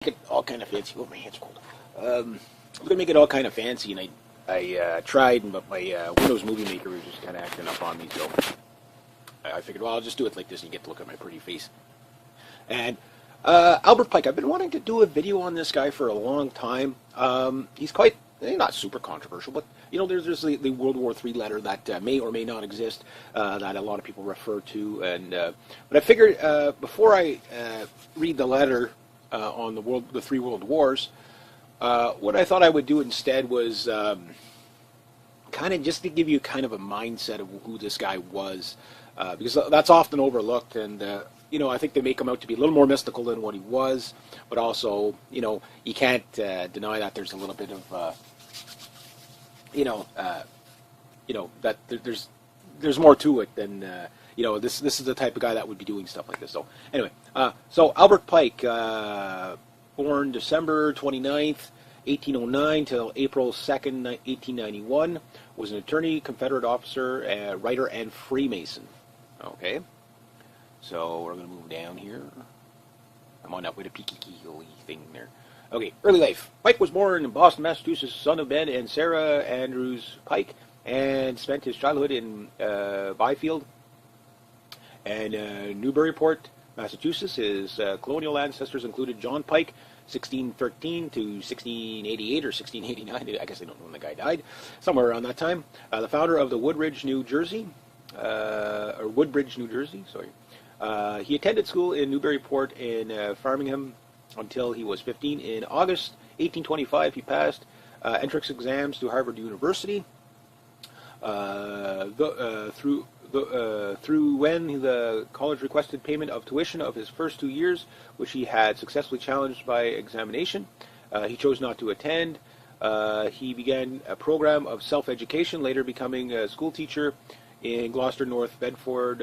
Make it all kind of fancy. Oh, my hand's cold. I'm gonna make it all kind of fancy, and I tried, but my Windows Movie Maker was just kind of acting up on me, so I figured, well, I'll just do it like this, and you get to look at my pretty face. And Albert Pike, I've been wanting to do a video on this guy for a long time. He's quite not super controversial, but there's the World War III letter that may or may not exist that a lot of people refer to, and but I figured before I read the letter on the three world wars, what I thought I would do instead was kind of just to give you kind of a mindset of who this guy was, because that's often overlooked, and I think they make him out to be a little more mystical than what he was, but also you can't deny that there's a little bit of that there's more to it than this is the type of guy that would be doing stuff like this. So anyway, so Albert Pike, born December 29th, 1809 till April 2nd, 1891, was an attorney, Confederate officer, writer, and Freemason. Okay, so we're going to move down here. I'm on that with a peaky thing there. Okay, early life. Pike was born in Boston, Massachusetts, son of Ben and Sarah Andrews Pike, and spent his childhood in Byfield and Newburyport, Massachusetts. His colonial ancestors included John Pike, 1613 to 1688 or 1689. I guess they don't know when the guy died. Somewhere around that time. The founder of the Woodbridge, New Jersey. Sorry. He attended school in Newburyport and Framingham until he was 15. In August 1825, he passed entrance exams to Harvard University. Through when the college requested payment of tuition of his first 2 years, which he had successfully challenged by examination, he chose not to attend. He began a program of self-education, later becoming a school teacher in Gloucester, North Bedford,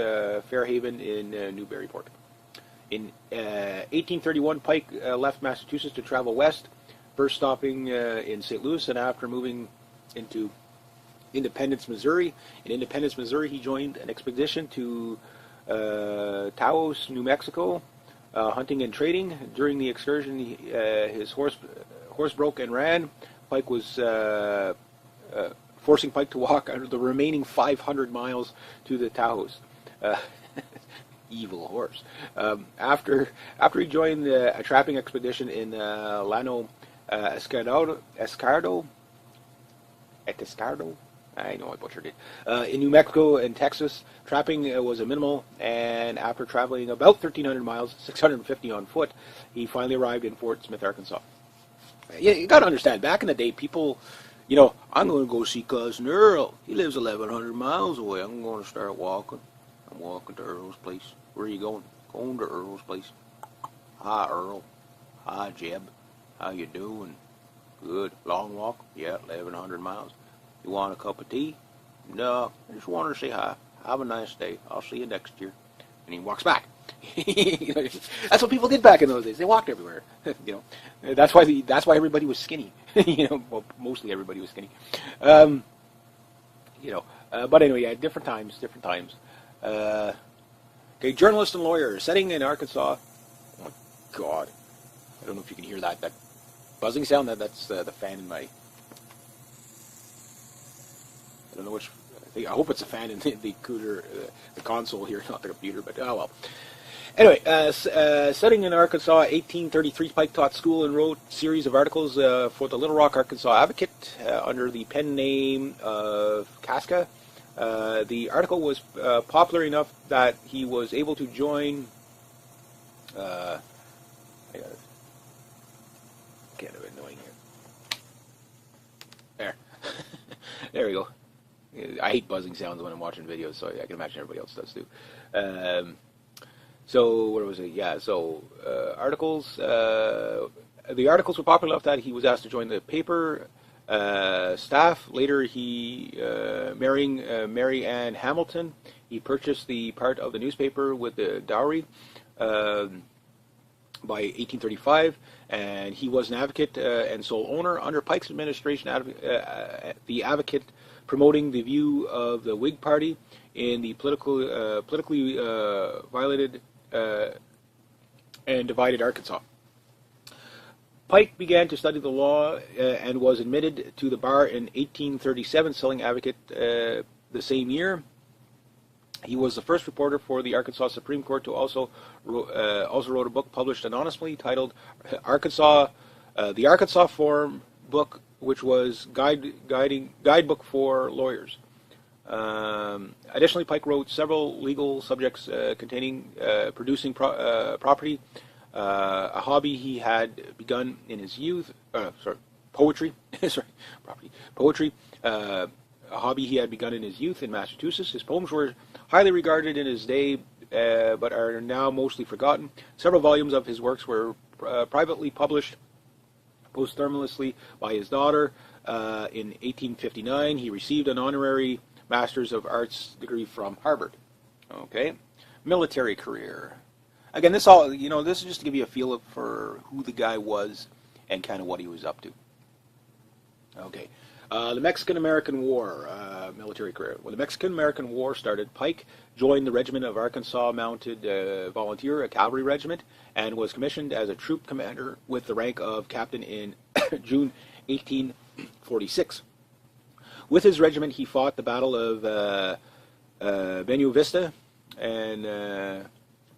Fairhaven, in Newburyport. In 1831, Pike left Massachusetts to travel west, first stopping in St. Louis, and after moving into Independence, Missouri. In Independence, Missouri, he joined an expedition to Taos, New Mexico, hunting and trading. During the excursion, his horse broke and ran. Pike was forcing Pike to walk under the remaining 500 miles to the Taos. Evil horse. After he joined a trapping expedition in Llano Escardo, I know I butchered it. In New Mexico and Texas, trapping was a minimal, and after traveling about 1,300 miles, 650 on foot, he finally arrived in Fort Smith, Arkansas. Yeah, you got to understand, back in the day, people, I'm going to go see Cousin Earl. He lives 1,100 miles away. I'm going to start walking. I'm walking to Earl's place. Where are you going? Going to Earl's place. Hi, Earl. Hi, Jeb. How you doing? Good. Long walk? Yeah, 1,100 miles. You want a cup of tea? No, I just wanted to say hi. Have a nice day. I'll see you next year. And he walks back. That's what people did back in those days. They walked everywhere. That's why everybody was skinny. Well, mostly everybody was skinny. But anyway, yeah, different times. Okay, journalist and lawyer, setting in Arkansas. Oh my God, I don't know if you can hear that buzzing sound. That's the fan in my. I don't know which. I hope it's a fan in the computer, the console here, not the computer. But oh well. Anyway, setting in Arkansas, 1833, Pike taught school and wrote a series of articles for the Little Rock, Arkansas Advocate under the pen name of Casca. The article was popular enough that he was able to join. Kind of annoying here. There, there we go. I hate buzzing sounds when I'm watching videos, so I can imagine everybody else does too. So where was it? Yeah. So articles. The articles were popular enough that he was asked to join the paper staff. Later, he marrying Mary Ann Hamilton. He purchased the part of the newspaper with the dowry by 1835, and he was an advocate and sole owner under Pike's administration. The Advocate promoting the view of the Whig Party in the politically violated and divided Arkansas. Pike began to study the law and was admitted to the bar in 1837, selling advocate the same year. He was the first reporter for the Arkansas Supreme Court to also wrote a book published anonymously titled the Arkansas Forum Book, which was guidebook for lawyers. Additionally, Pike wrote several legal subjects containing producing property, a hobby he had begun in his youth. Poetry. Poetry. A hobby he had begun in his youth in Massachusetts. His poems were highly regarded in his day, but are now mostly forgotten. Several volumes of his works were privately published posthumously by his daughter. In 1859, he received an honorary Master's of Arts degree from Harvard. Okay, military career. Again, this is just to give you a feel for who the guy was and kind of what he was up to. Okay, the Mexican-American War, military career. When the Mexican-American War started, Pike joined the Regiment of Arkansas Mounted Volunteer, a cavalry regiment, and was commissioned as a troop commander with the rank of captain in June 1846. With his regiment, he fought the Battle of Buena Vista, and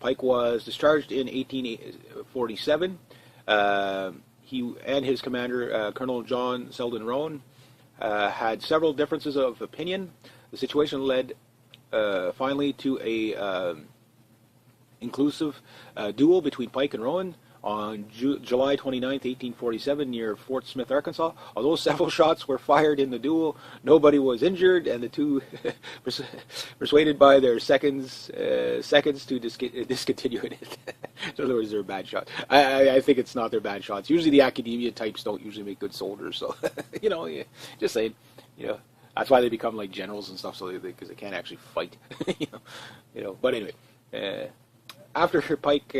Pike was discharged in 1847. He and his commander, Colonel John Selden Rowan, had several differences of opinion. The situation led finally to a inclusive duel between Pike and Rowan on July 29, 1847, near Fort Smith, Arkansas. Although several shots were fired in the duel, nobody was injured, and the two, persuaded by their seconds to discontinue it. In other words, they're bad shots. I think it's not their bad shots. Usually the academia types don't usually make good soldiers, so, just saying, that's why they become like generals and stuff, so because they can't actually fight, But anyway, after Pike...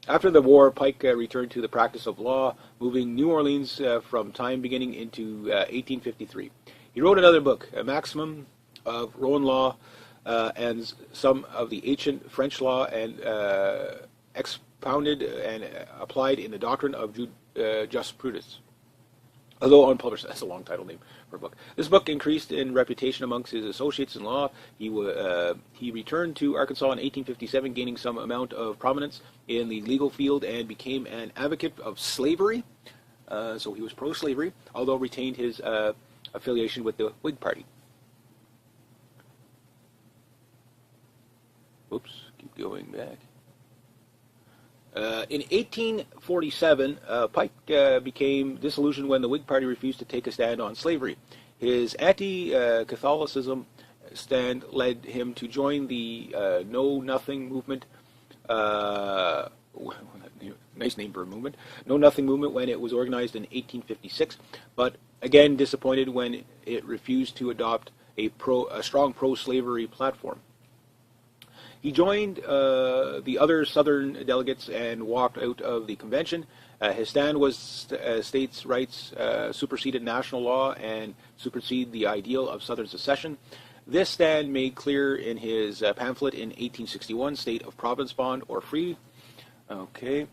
After the war, Pike returned to the practice of law, moving New Orleans from time beginning into 1853. He wrote another book, A Maximum of Roman Law, and some of the ancient French law, and expounded and applied in the doctrine of jurisprudence. Although unpublished, that's a long title name for a book. This book increased in reputation amongst his associates in law. He returned to Arkansas in 1857, gaining some amount of prominence in the legal field and became an advocate of slavery. So he was pro-slavery, although retained his affiliation with the Whig Party. Oops, keep going back. In 1847, Pike became disillusioned when the Whig Party refused to take a stand on slavery. His anti-Catholicism stand led him to join the Know Nothing movement. Nice name for a movement. Know Nothing movement when it was organized in 1856, but again disappointed when it refused to adopt a strong pro-slavery platform. He joined the other Southern delegates and walked out of the convention. His stand was states' rights superseded national law and supersede the ideal of Southern secession. This stand made clear in his pamphlet in 1861, State of Province Bond or Free. Okay.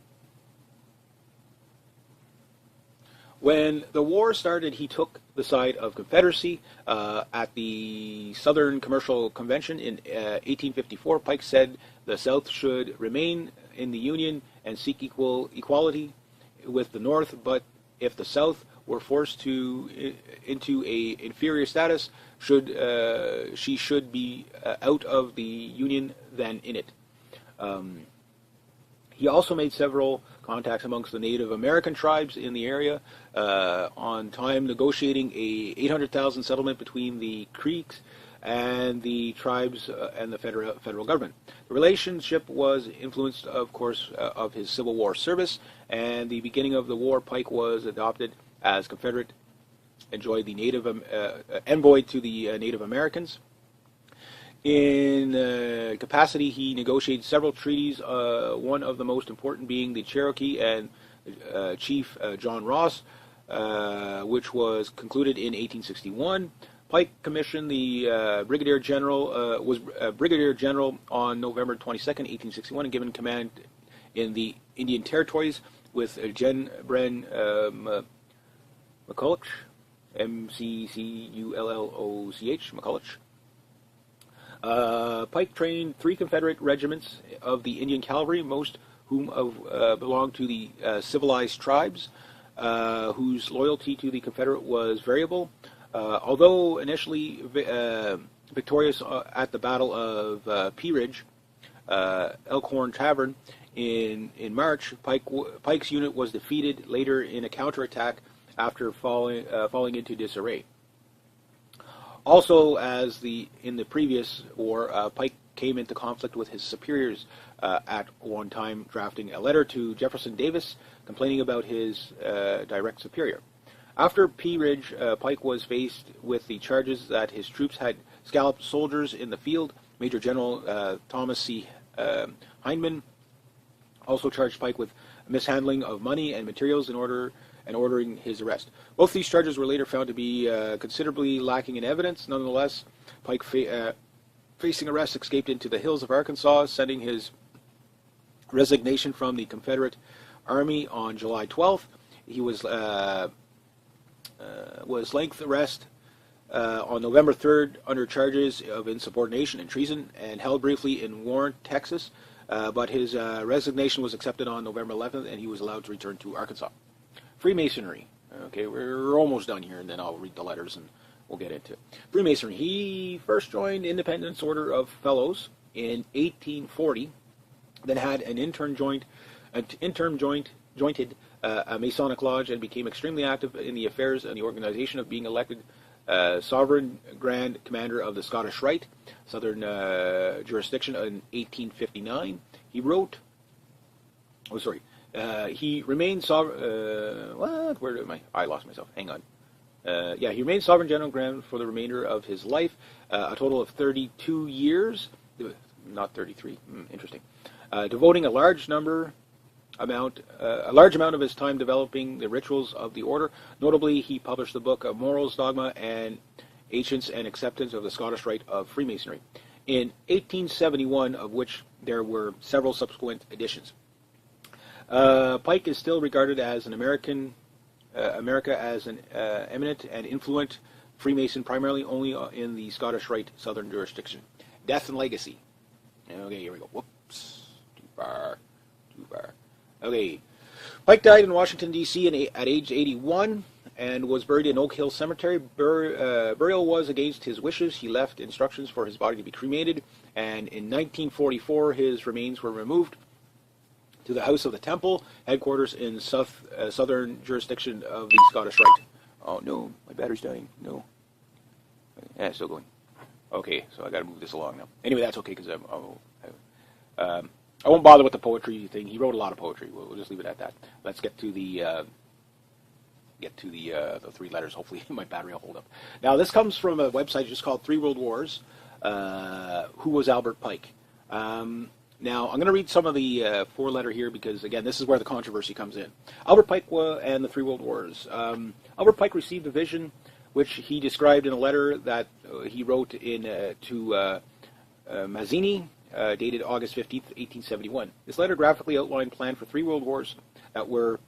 When the war started, he took the side of Confederacy. At the Southern Commercial Convention in 1854, Pike said the South should remain in the Union and seek equality with the North, but if the South were forced into a inferior status, she should be out of the Union than in it. He also made several contacts amongst the Native American tribes in the area, on time negotiating a 800,000 settlement between the Creeks and the tribes and the federal government. The relationship was influenced, of course, of his Civil War service, and the beginning of the war, Pike was adopted as Confederate, envoy to the Native Americans. In capacity, he negotiated several treaties, one of the most important being the Cherokee and Chief John Ross, which was concluded in 1861. Pike commissioned the Brigadier General, was Brigadier General on November 22nd, 1861, and given command in the Indian Territories. with Jen Bren McCulloch, McCulloch, McCulloch. Pike trained 3 Confederate regiments of the Indian Cavalry, most whom belonged to the civilized tribes, whose loyalty to the Confederate was variable. Although initially victorious at the Battle of Pea Ridge, Elkhorn Tavern, in March, Pike's unit was defeated later in a counterattack after falling into disarray. Also, as in the previous war, Pike came into conflict with his superiors at one time, drafting a letter to Jefferson Davis complaining about his direct superior. After Pea Ridge, Pike was faced with the charges that his troops had scalped soldiers in the field. Major General Thomas C. Hindman also charged Pike with mishandling of money and materials and ordering his arrest. Both these charges were later found to be considerably lacking in evidence. Nonetheless, Pike, facing arrest, escaped into the hills of Arkansas, sending his resignation from the Confederate Army on July 12th. He was length arrest on November 3rd under charges of insubordination and treason, and held briefly in Warren, Texas. But his resignation was accepted on November 11th, and he was allowed to return to Arkansas. Freemasonry. Okay, we're almost done here, and then I'll read the letters and we'll get into it. Freemasonry. He first joined Independence Order of Fellows in 1840, then had an intern jointed a Masonic lodge, and became extremely active in the affairs and the organization of being elected Sovereign Grand Commander of the Scottish Rite, Southern Jurisdiction in 1859. He wrote, he remained sovereign, where am I? I lost myself, hang on. He remained Sovereign General Grand for the remainder of his life, a total of 32 years, not 33, interesting, devoting a large amount of his time developing the rituals of the order. Notably, he published the book of Morals, Dogma, and Ancients and Acceptance of the Scottish Rite of Freemasonry in 1871, of which there were several subsequent editions. Pike is still regarded as an America as an eminent and influent Freemason, primarily only in the Scottish Rite Southern Jurisdiction. Death and legacy. Okay, here we go. Whoops, too far. Okay, Pike died in Washington, D.C. at age 81 and was buried in Oak Hill Cemetery. Burial was against his wishes. He left instructions for his body to be cremated, and in 1944 his remains were removed to the House of the Temple, headquarters in southern jurisdiction of the Scottish Rite. Oh no, my battery's dying. No. Yeah, it's still going. Okay, so I got to move this along now. Anyway, that's okay because I won't bother with the poetry thing. He wrote a lot of poetry. We'll just leave it at that. Let's get to the 3 letters. Hopefully my battery will hold up. Now, this comes from a website just called 3 World Wars. Who was Albert Pike? Now, I'm going to read some of the 4-letter here because, again, this is where the controversy comes in. Albert Pike and the 3 World Wars. Albert Pike received a vision which he described in a letter that he wrote to Mazzini, dated August 15th, 1871. This letter graphically outlined a plan for 3 world wars that were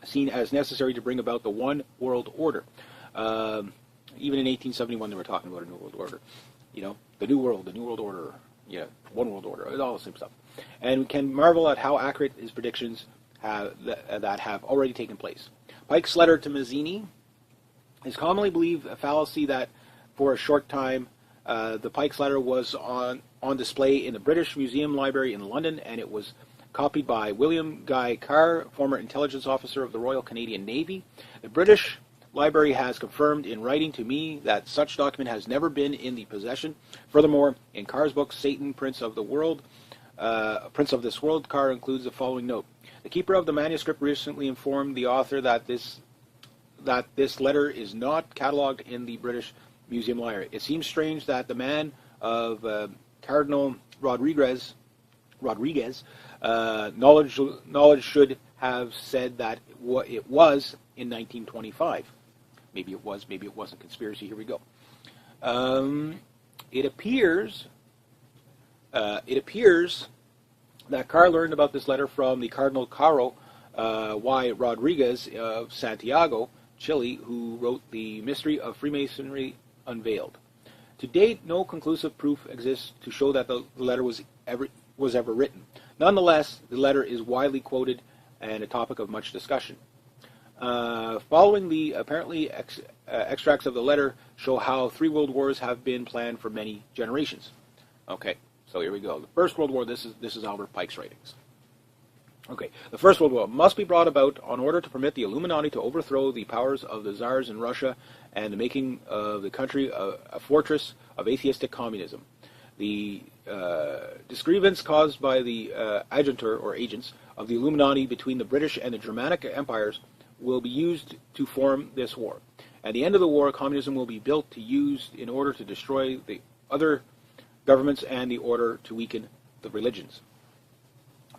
seen as necessary to bring about the one world order. Even in 1871, they were talking about a new world order. You know, the new world order, one world order, all the same stuff. And we can marvel at how accurate his predictions that have already taken place. Pike's letter to Mazzini is commonly believed a fallacy that for a short time the Pike's letter was on display in the British Museum Library in London, and it was copied by William Guy Carr, former intelligence officer of the Royal Canadian Navy. The British Library has confirmed in writing to me that such document has never been in the possession. Furthermore, in Carr's book, Satan, Prince of this World, Carr includes the following note. The keeper of the manuscript recently informed the author that this letter is not catalogued in the British Museum Library. It seems strange that the man of Cardinal Rodriguez knowledge should have said that it was in 1925. Maybe it was, maybe it wasn't. Conspiracy. Here we go. It appears that Carr learned about this letter from the Cardinal Caro, Y. Rodriguez of Santiago, Chile, who wrote The Mystery of Freemasonry Unveiled. To date, no conclusive proof exists to show that the letter was ever written. Nonetheless, the letter is widely quoted and a topic of much discussion. Following the apparently extracts of the letter show how 3 world wars have been planned for many generations. Okay, so here we go. The First World War, this is Albert Pike's writings. Okay, the First World War must be brought about in order to permit the Illuminati to overthrow the powers of the Tsars in Russia and the making of the country a fortress of atheistic communism. The disgreements caused by the adjutor or agents of the Illuminati between the British and the Germanic empires will be used to form this war. At the end of the war, communism will be built to use in order to destroy the other governments and the order to weaken the religions.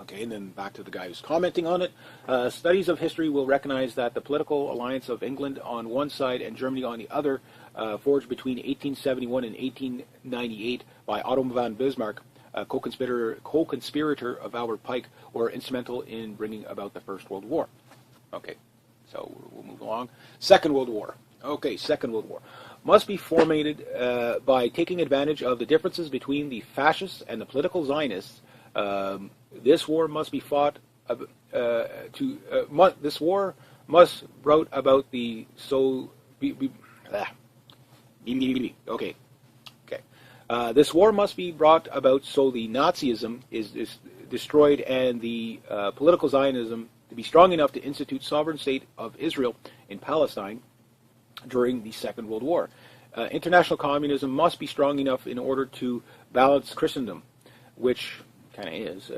Okay, and then back to the guy who's commenting on it. Studies of history will recognize that the political alliance of England on one side and Germany on the other, forged between 1871 and 1898 by Otto von Bismarck, co-conspirator of Albert Pike, were instrumental in bringing about the First World War. Okay, so we'll move along. Second World War. Okay, Second World War must be formulated by taking advantage of the differences between the fascists and the political Zionists. This war must be fought. This war must brought about the this war must be brought about so the Nazism is destroyed and the political Zionism to be strong enough to institute sovereign state of Israel in Palestine during the Second World War. International communism must be strong enough in order to balance Christendom, which kind of is,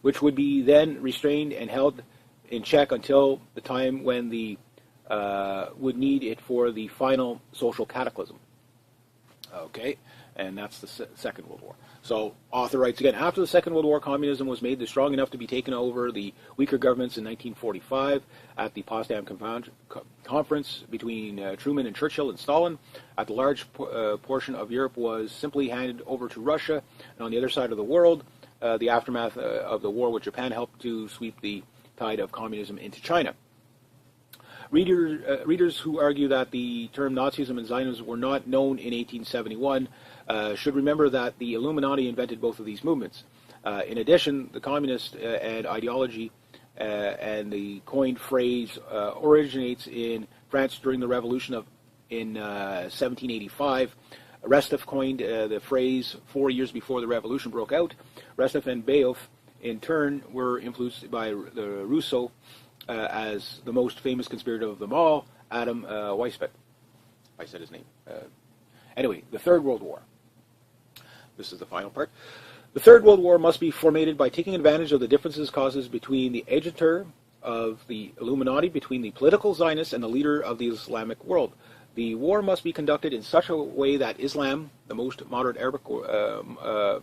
which would be then restrained and held in check until the time when the would need it for the final social cataclysm. Okay, and that's the Second World War. So, author writes again, after the Second World War, communism was made strong enough to be taken over the weaker governments in 1945 at the Potsdam Conference between Truman and Churchill and Stalin. At the large portion of Europe was simply handed over to Russia, and on the other side of the world, the aftermath of the war with Japan helped to sweep the tide of communism into China. Readers who argue that the term Nazism and Zionism were not known in 1871 should remember that the Illuminati invented both of these movements. In addition, the communist and ideology and the coined phrase originates in France during the Revolution in 1785. Restif coined the phrase 4 years before the Revolution broke out. Restif and Bayoff, in turn, were influenced by Rousseau as the most famous conspirator of them all, Adam Weishaupt. I said his name. Anyway, the Third World War. This is the final part. The Third World War must be formated by taking advantage of the differences causes between the agitator of the Illuminati, between the political Zionists and the leader of the Islamic world. The war must be conducted in such a way that Islam, the most moderate Arabic, the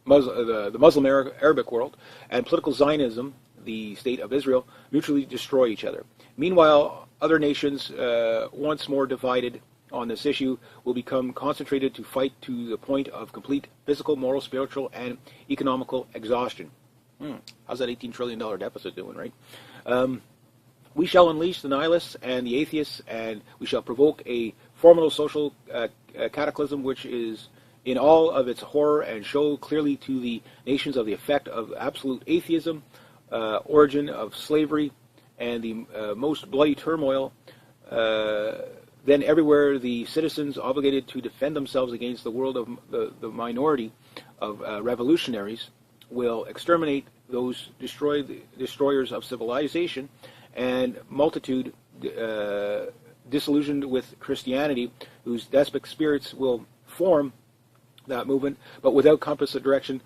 Muslim Arabic world, and political Zionism, the state of Israel, mutually destroy each other. Meanwhile, other nations, once more divided on this issue, will become concentrated to fight to the point of complete physical, moral, spiritual, and economical exhaustion. How's that $18 trillion deficit doing, right? We shall unleash the nihilists and the atheists, and we shall provoke a formidable social cataclysm which is in all of its horror, and show clearly to the nations of the effect of absolute atheism, origin of slavery, and the most bloody turmoil. Then everywhere the citizens obligated to defend themselves against the world of the minority of revolutionaries will exterminate those destroyers of civilization, and multitude disillusioned with Christianity, whose despotic spirits will form that movement, but without compass of direction,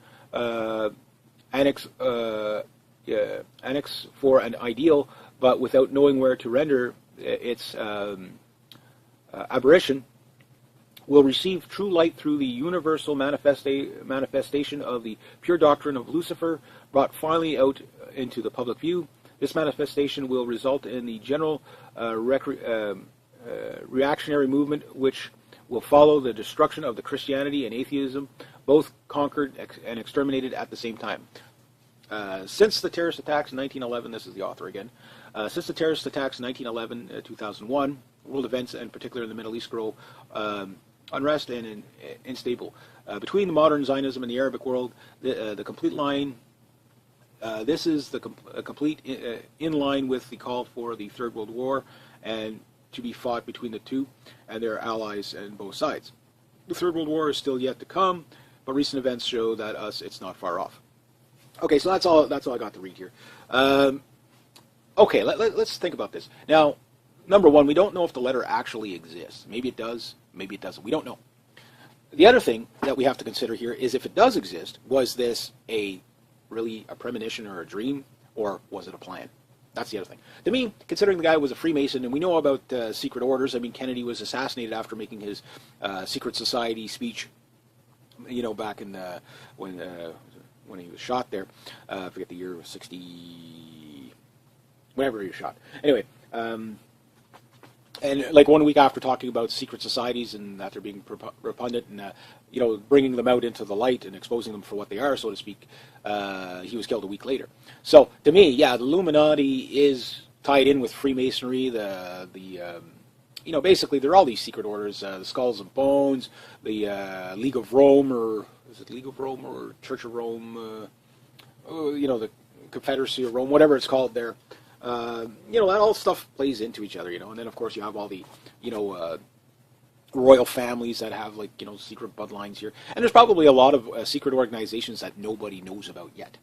annex for an ideal, but without knowing where to render its aberration, will receive true light through the universal manifestation of the pure doctrine of Lucifer, brought finally out into the public view. This manifestation will result in the general reactionary movement, which will follow the destruction of the Christianity and atheism, both conquered and exterminated at the same time. Since the terrorist attacks in 1911, this is the author again. Since the terrorist attacks in 1911, 2001, world events, and particularly in the Middle East, grow unrest and unstable. Between the modern Zionism and the Arabic world, the complete line. This is the complete in line with the call for the Third World War and to be fought between the two and their allies on both sides. The Third World War is still yet to come, but recent events show that it's not far off. Okay, so that's all I got to read here. Okay, let's think about this. Now, number one, we don't know if the letter actually exists. Maybe it does, maybe it doesn't. We don't know. The other thing that we have to consider here is if it does exist, was this really a premonition or a dream, or was it a plan? That's the other thing. To me, considering the guy was a Freemason, and we know about secret orders. I mean, Kennedy was assassinated after making his secret society speech, back in when he was shot there. I forget the year, 60, whenever he was shot. Anyway, and like 1 week after talking about secret societies and that they're being repugnant and bringing them out into the light and exposing them for what they are, so to speak, he was killed a week later. So to me, yeah, the Illuminati is tied in with Freemasonry. Basically they're all these secret orders: the Skulls and Bones, the League of Rome, or is it League of Rome or Church of Rome? The Confederacy of Rome, whatever it's called there. That all stuff plays into each other, and then of course you have all the, royal families that have secret bloodlines here, and there's probably a lot of secret organizations that nobody knows about yet,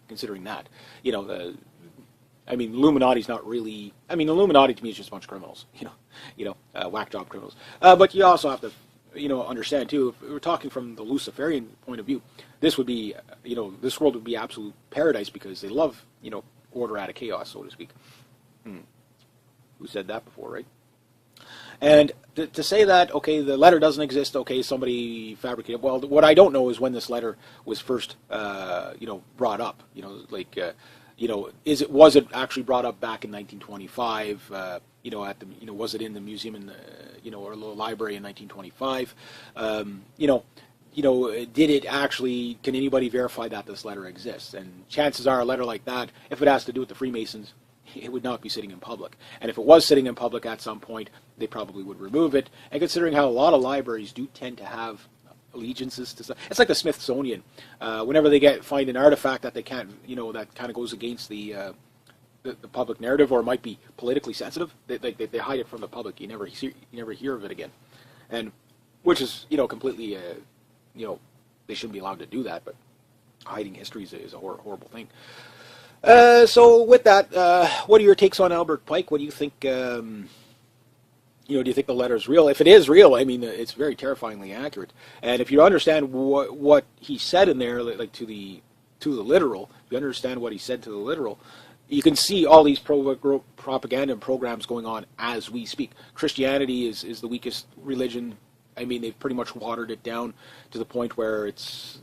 considering that, Illuminati's not really, Illuminati to me is just a bunch of criminals, whack job criminals, but you also have to, understand too, if we're talking from the Luciferian point of view, this would be, this world would be absolute paradise because they love, order out of chaos, so to speak. Who said that before, right? And to say that, okay, the letter doesn't exist, okay, somebody fabricated. Well, what I don't know is when this letter was first, brought up. Was it actually brought up back in 1925? Was it in the museum or the library in 1925? Did it actually, can anybody verify that this letter exists? And chances are a letter like that, if it has to do with the Freemasons, it would not be sitting in public. And if it was sitting in public at some point, they probably would remove it. And considering how a lot of libraries do tend to have allegiances to stuff, it's like the Smithsonian. Whenever they find an artifact that they can't, that kind of goes against the public narrative or might be politically sensitive, they hide it from the public. You never hear of it again. And which is, completely... they shouldn't be allowed to do that, but hiding history is a horrible thing. So with that, what are your takes on Albert Pike? What do you think, do you think the letter is real? If it is real, it's very terrifyingly accurate. And if you understand what he said in there, like to the literal, if you understand what he said to the literal, you can see all these propaganda and programs going on as we speak. Christianity is the weakest religion. They've pretty much watered it down to the point where it's,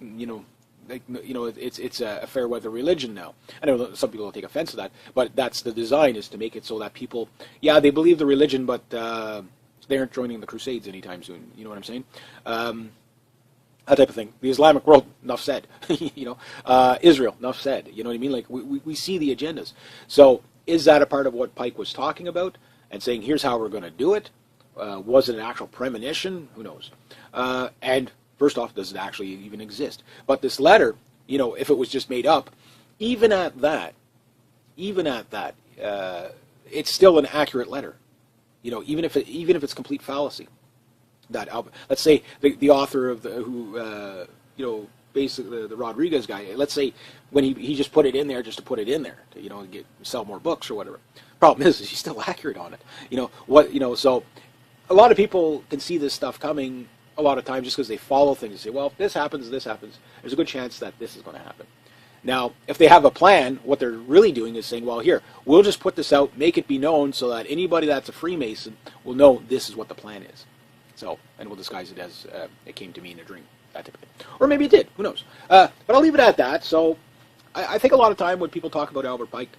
it's a fair weather religion now. I know some people will take offense to that, but that's the design, is to make it so that people, they believe the religion, but they aren't joining the Crusades anytime soon. You know what I'm saying? That type of thing. The Islamic world, enough said. Israel, enough said. You know what I mean? Like we see the agendas. So is that a part of what Pike was talking about and saying, here's how we're going to do it? Was it an actual premonition? Who knows? And first off, does it actually even exist? But this letter, if it was just made up, even at that, it's still an accurate letter. Even if it's complete fallacy. That let's say the author of basically the Rodriguez guy. Let's say when he just put it in there just to put it in there to sell more books or whatever. Problem is he's still accurate on it. So. A lot of people can see this stuff coming a lot of times just because they follow things and say, well, if this happens, there's a good chance that this is going to happen. Now, if they have a plan, what they're really doing is saying, well, here, we'll just put this out, make it be known so that anybody that's a Freemason will know this is what the plan is. So, and we'll disguise it as it came to me in a dream, that type of thing. Or maybe it did, who knows. But I'll leave it at that. So I think a lot of time when people talk about Albert Pike,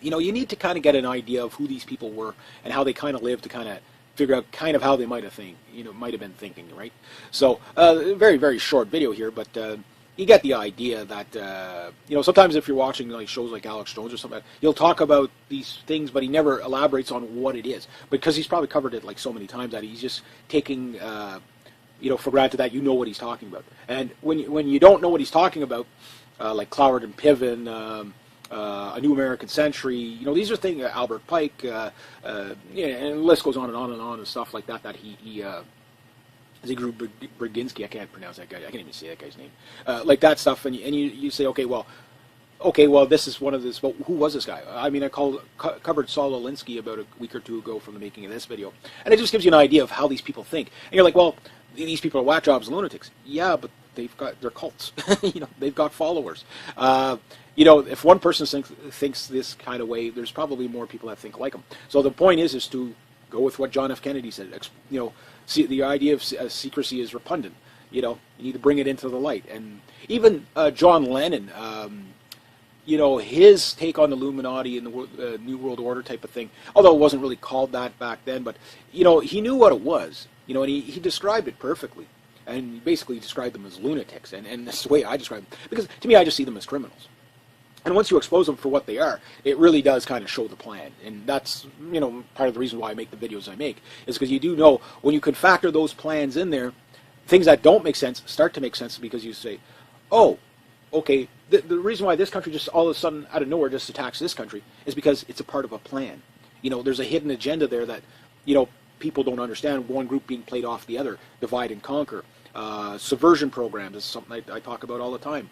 you need to kind of get an idea of who these people were and how they kind of lived to kind of figure out kind of how they might have been thinking, right? So, very, very short video here, but, you get the idea that sometimes if you're watching like shows like Alex Jones or something, he'll talk about these things, but he never elaborates on what it is, because he's probably covered it like so many times that he's just taking for granted that you know what he's talking about. And when you don't know what he's talking about, like Cloward and Piven, A New American Century, these are things, Albert Pike, and the list goes on and on and on and stuff like that. That he Zygmunt Brzezinski, I can't pronounce that guy. I can't even say that guy's name. Like that stuff, and you say, okay, well, this is one of this. But who was this guy? I mean, I covered Saul Alinsky about a week or two ago from the making of this video, and it just gives you an idea of how these people think. And you're like, well, these people are whack jobs and lunatics. Yeah, but they're cults. They've got followers. If one person thinks this kind of way, there's probably more people that think like them. So the point is to go with what John F. Kennedy said. See, the idea of secrecy is repugnant. You need to bring it into the light. And even John Lennon, his take on the Illuminati and the New World Order type of thing, although it wasn't really called that back then, but he knew what it was. And he described it perfectly. And he basically described them as lunatics. And that's the way I describe them. Because to me, I just see them as criminals. And once you expose them for what they are, it really does kind of show the plan. And that's, part of the reason why I make the videos I make, is because you do know when you can factor those plans in there, things that don't make sense start to make sense, because you say, oh, okay, the reason why this country just all of a sudden out of nowhere just attacks this country is because it's a part of a plan. There's a hidden agenda there that, people don't understand, one group being played off the other, divide and conquer. Subversion programs is something I talk about all the time.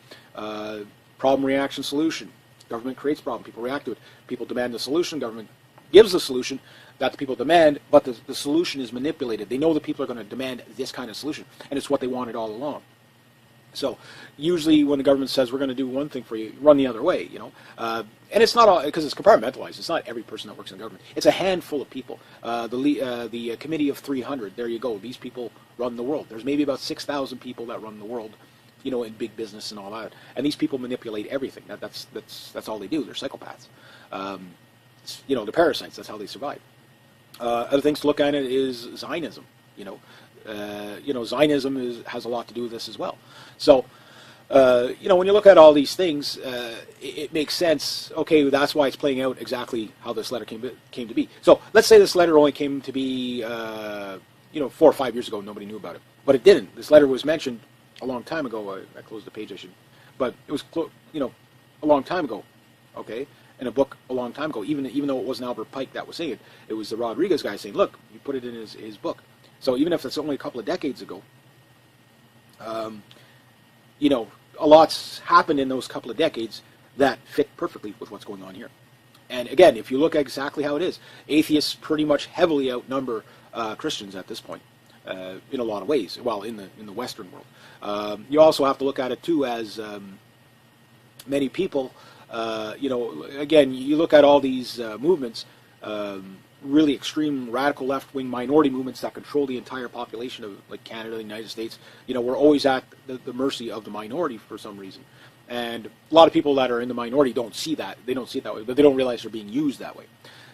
Problem, reaction, solution. Government creates problem. People react to it. People demand the solution. Government gives the solution that the people demand, but the solution is manipulated. They know the people are going to demand this kind of solution, and it's what they wanted all along. So usually when the government says we're going to do one thing for you, run the other way, And it's not all, because it's compartmentalized. It's not every person that works in government. It's a handful of people. The Committee of 300, there you go. These people run the world. There's maybe about 6,000 people that run the world, in big business and all that. And these people manipulate everything. That's all they do. They're psychopaths. They're parasites. That's how they survive. Other things to look at it is Zionism. Zionism has a lot to do with this as well. So, when you look at all these things, it makes sense. Okay, that's why it's playing out exactly how this letter came to be. So let's say this letter only came to be, 4 or 5 years ago. Nobody knew about it, but it didn't. This letter was mentioned a long time ago. I closed the page. But it was a long time ago. Okay, in a book a long time ago. Even though it wasn't Albert Pike that was saying it, it was the Rodriguez guy saying, "Look, you put it in his book." So even if it's only a couple of decades ago, a lot's happened in those couple of decades that fit perfectly with what's going on here. And again, if you look at exactly how it is, atheists pretty much heavily outnumber Christians at this point, in a lot of ways. Well, in the Western world, you also have to look at it too as many people. Again, you look at all these movements. Really extreme radical left-wing minority movements that control the entire population of like Canada, the United States, we're always at the mercy of the minority for some reason. And a lot of people that are in the minority don't see that. They don't see it that way, but they don't realize they're being used that way.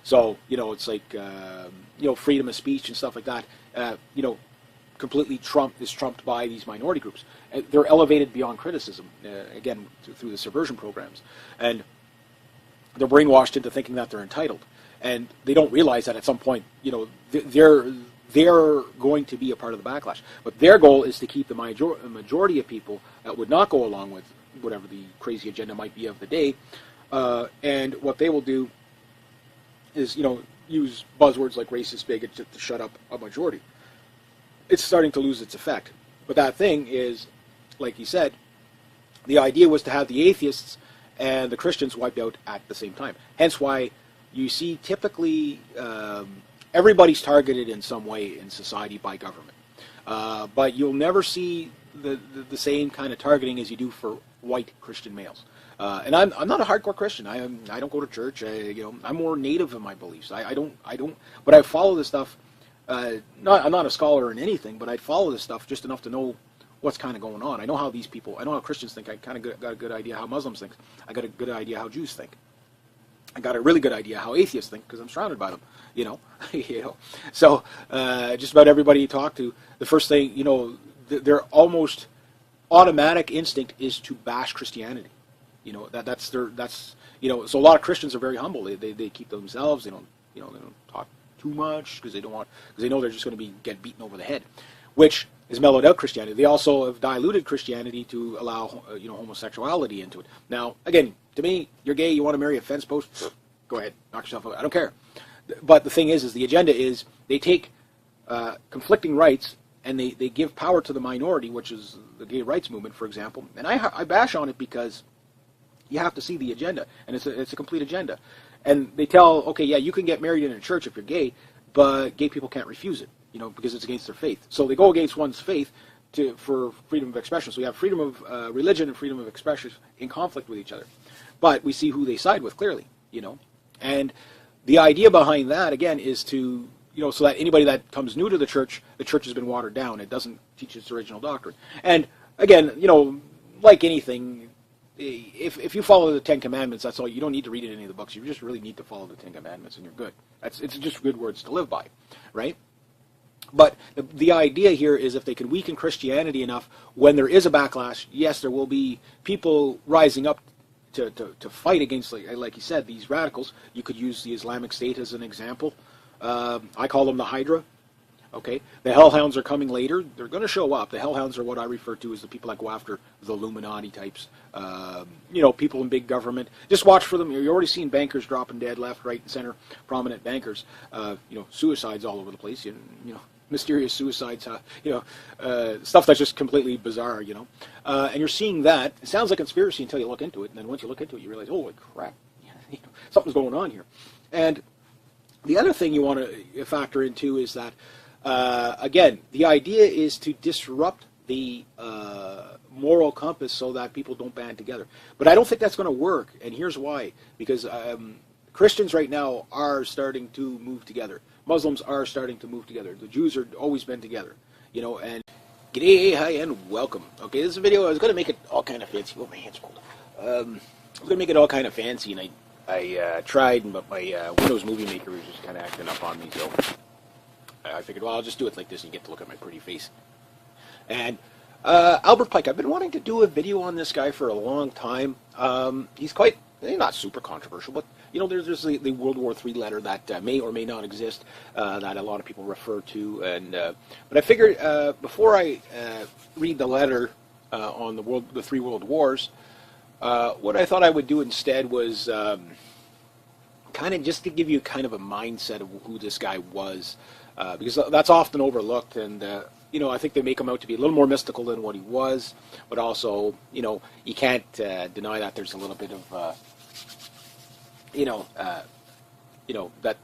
So, it's like, freedom of speech and stuff like that, completely trumped by these minority groups. They're elevated beyond criticism, again, through the subversion programs. And they're brainwashed into thinking that they're entitled. And they don't realize that at some point, they're going to be a part of the backlash. But their goal is to keep the majority of people that would not go along with whatever the crazy agenda might be of the day. And what they will do is, use buzzwords like racist, bigot to shut up a majority. It's starting to lose its effect. But that thing is, like he said, the idea was to have the atheists and the Christians wiped out at the same time. Hence why you see typically everybody's targeted in some way in society by government. But you'll never see the same kind of targeting as you do for white Christian males. And I'm not a hardcore Christian. I don't go to church. I'm more native in my beliefs. I don't. But I follow this stuff. I'm not a scholar in anything, but I follow this stuff just enough to know what's kind of going on. I know how these people. I know how Christians think. I kind of got a good idea how Muslims think. I got a good idea how Jews think. I got a really good idea how atheists think because I'm surrounded by them, So just about everybody you talk to, the first thing, they're almost automatic instinct is to bash Christianity. You know, that's you know, so a lot of Christians are very humble. They keep to themselves. They don't, you know, they don't talk too much because they know they're just going to get beaten over the head, which is mellowed out Christianity. They also have diluted Christianity to allow you know, homosexuality into it. Now, again, to me, you're gay, you want to marry a fence post, go ahead, knock yourself out. I don't care. But the thing is the agenda is they take conflicting rights and they give power to the minority, which is the gay rights movement, for example. And I bash on it because you have to see the agenda, and it's a complete agenda. And they tell, okay, yeah, you can get married in a church if you're gay, but gay people can't refuse it, you know, because it's against their faith. So they go against one's faith for freedom of expression. So we have freedom of religion and freedom of expression in conflict with each other. But we see who they side with clearly, you know. And the idea behind that, again, is to, you know, so that anybody that comes new to the church has been watered down. It doesn't teach its original doctrine. And again, you know, like anything, if you follow the Ten Commandments, that's all. You don't need to read it in any of the books. You just really need to follow the Ten Commandments, and you're good. It's just good words to live by, right? But the idea here is if they can weaken Christianity enough, when there is a backlash, yes, there will be people rising up to fight against, like you said, these radicals. You could use the Islamic State as an example. I call them the Hydra. Okay, the Hellhounds are coming later. They're going to show up. The Hellhounds are what I refer to as the people that go after the Illuminati types. You know, people in big government. Just watch for them. You're already seeing bankers dropping dead left, right, and center. Prominent bankers. You know, suicides all over the place. You know, mysterious suicides. You know, stuff that's just completely bizarre. You know, and you're seeing that. It sounds like conspiracy until you look into it, and then once you look into it, you realize, holy crap, you know, something's going on here. And the other thing you want to factor into is that. Again, the idea is to disrupt the moral compass so that people don't band together. But I don't think that's going to work, and here's why. Because Christians right now are starting to move together. Muslims are starting to move together. The Jews are always been together. You know, and g'day, hi, and welcome. Okay, this is a video. I was going to make it all kind of fancy. Oh, my hand's cold. I was going to make it all kind of fancy, and I tried, but my Windows Movie Maker was just kind of acting up on me, so I figured, well, I'll just do it like this and you get to look at my pretty face. And Albert Pike, I've been wanting to do a video on this guy for a long time. He's not super controversial, but, you know, there's the World War III letter that may or may not exist, that a lot of people refer to. And but I figured before I read the letter on the three world wars, what I thought I would do instead was kind of just to give you kind of a mindset of who this guy was. Because that's often overlooked, and you know, I think they make him out to be a little more mystical than what he was, but also, you know, you can't deny that there's a little bit of, you know, that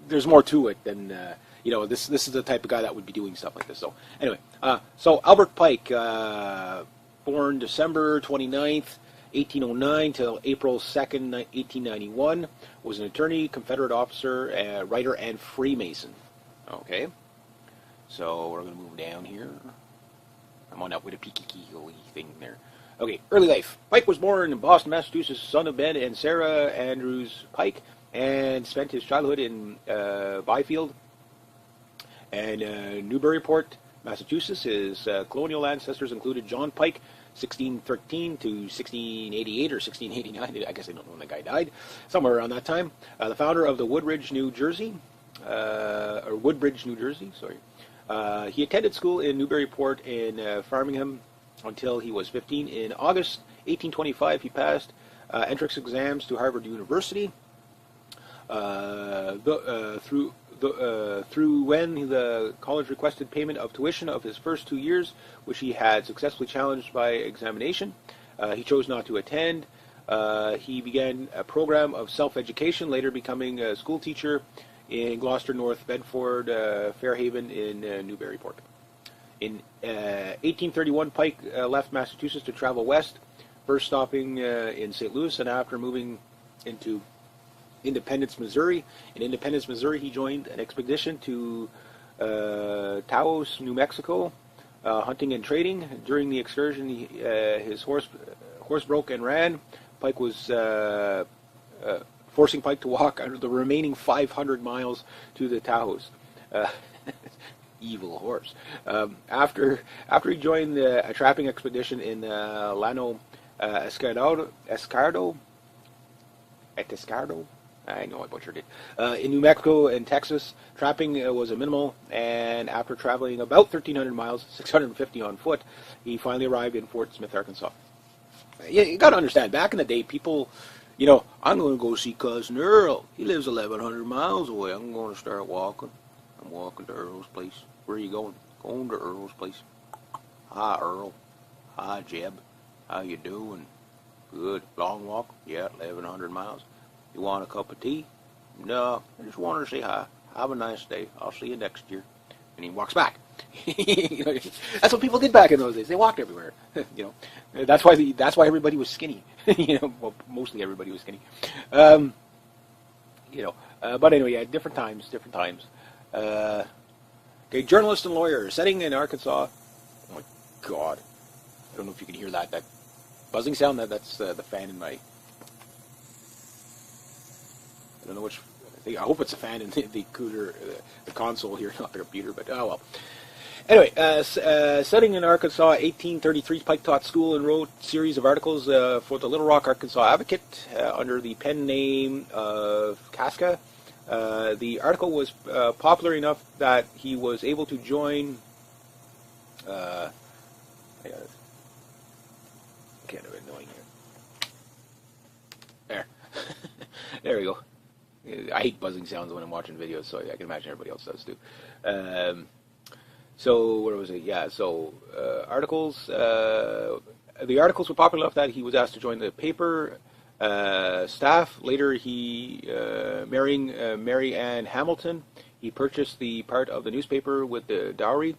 there's more to it than, you know, this is the type of guy that would be doing stuff like this. So anyway, so Albert Pike, born December 29th, 1809 till April 2nd, 1891, was an attorney, Confederate officer, writer, and Freemason. Okay, so we're going to move down here. I'm on that with a peeky thing there. Okay, early life. Pike was born in Boston, Massachusetts, son of Ben and Sarah Andrews Pike, and spent his childhood in Byfield and Newburyport, Massachusetts. His colonial ancestors included John Pike, 1613 to 1688 or 1689. I guess I don't know when the guy died. Somewhere around that time. The founder of the Woodbridge, New Jersey. Sorry. He attended school in Newburyport and Framingham until he was 15. In August 1825, he passed entrance exams to Harvard University. Through when the college requested payment of tuition of his first 2 years, which he had successfully challenged by examination. He chose not to attend. He began a program of self-education, later becoming a school teacher in Gloucester, North Bedford, Fairhaven, in Newburyport. In 1831, Pike left Massachusetts to travel west, first stopping in St. Louis, and after moving into Independence, Missouri. In Independence, Missouri, he joined an expedition to Taos, New Mexico, hunting and trading. During the excursion, his horse broke and ran. Pike was forcing Pike to walk under the remaining 500 miles to the Taos. Evil horse. After he joined a trapping expedition in Llano Escardo, I know I butchered it. In New Mexico and Texas, trapping was a minimal, and after traveling about 1,300 miles, 650 on foot, he finally arrived in Fort Smith, Arkansas. You got to understand, back in the day, people, I'm going to go see Cousin Earl. He lives 1,100 miles away. I'm going to start walking. I'm walking to Earl's place. Where are you going? Going to Earl's place. Hi, Earl. Hi, Jeb. How you doing? Good. Long walk? Yeah, 1,100 miles. You want a cup of tea? No, I just wanted to say hi. Have a nice day. I'll see you next year. And he walks back. That's what people did back in those days. They walked everywhere. That's why everybody was skinny. Well, mostly everybody was skinny. But anyway, yeah, different times. Okay, journalist and lawyer setting in Arkansas. Oh my God, I don't know if you can hear that buzzing sound. That's the fan in my. I don't know which. I hope it's a fan in the cooler, the console here, not the computer. But oh well. Anyway, setting in Arkansas, 1833, Pike taught school and wrote series of articles for the Little Rock, Arkansas Advocate under the pen name of Casca. The article was popular enough that he was able to join. I can't have it annoying here. There, there we go. I hate buzzing sounds when I'm watching videos, so I can imagine everybody else does too. So where was it? Yeah. So articles. The articles were popular enough that he was asked to join the paper staff. Later, he marrying Mary Ann Hamilton. He purchased the part of the newspaper with the dowry.